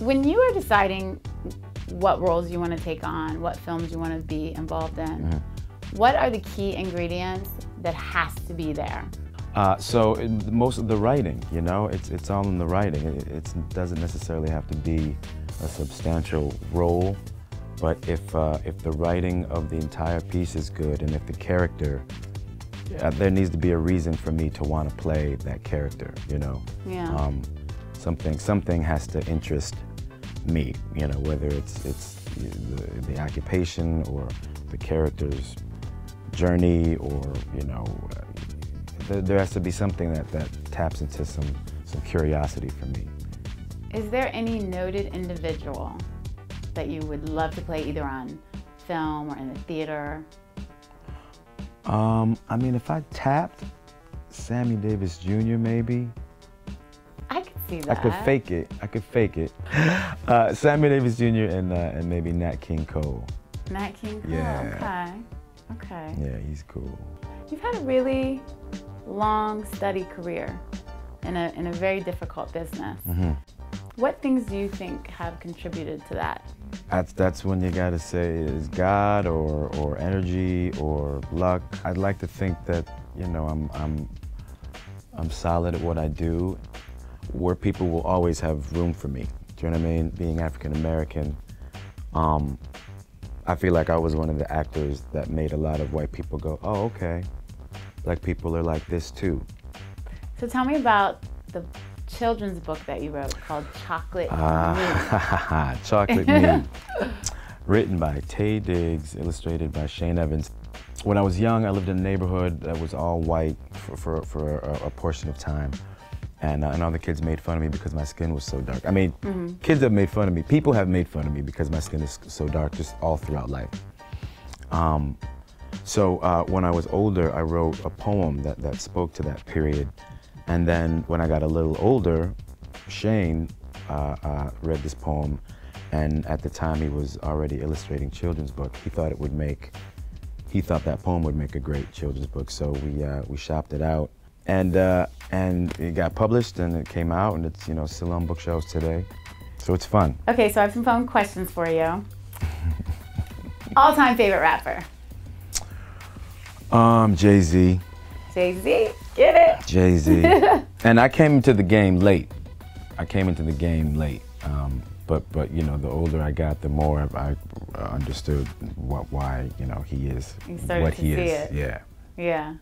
When you are deciding what roles you want to take on, what films you want to be involved in, what are the key ingredients that has to be there? So most of the writing, you know, it's all in the writing. It doesn't necessarily have to be a substantial role, but if the writing of the entire piece is good, and if the character, there needs to be a reason for me to want to play that character, you know. Yeah. Something has to interest me, you know, whether it's the occupation or the character's journey, or you know, there has to be something that taps into some curiosity for me. Is there any noted individual that you would love to play either on film or in the theater? I mean, if I tapped, Sammy Davis Jr. maybe. I could see that. I could fake it. Sammy Davis Jr. and maybe Nat King Cole. Nat King Cole. Yeah. Okay. Yeah, he's cool. You've had a really long, steady career in a very difficult business. What things do you think have contributed to that? That's when you gotta say is God or energy or luck. I'd like to think that, you know, I'm solid at what I do, where people will always have room for me. Do you know what I mean? Being African American, I feel like I was one of the actors that made a lot of white people go, oh, okay, black people are like this too. So tell me about the children's book that you wrote called Chocolate Me. Chocolate Me. Written by Taye Diggs, illustrated by Shane Evans. When I was young, I lived in a neighborhood that was all white for a portion of time. And all the kids made fun of me because my skin was so dark. I mean, kids have made fun of me. People have made fun of me because my skin is so dark, just all throughout life. So when I was older, I wrote a poem that spoke to that period. And then when I got a little older, Shane read this poem, and at the time he was already illustrating children's book. He thought that poem would make a great children's book. So we shopped it out, and it got published, and it came out, and it's, you know, still on bookshelves today. So it's fun. Okay, so I have some fun questions for you. All-time favorite rapper? Jay-Z. Jay-Z, get it? Jay-Z. And I came into the game late. But you know, the older I got, the more I understood why, you know, he is what he is. Yeah.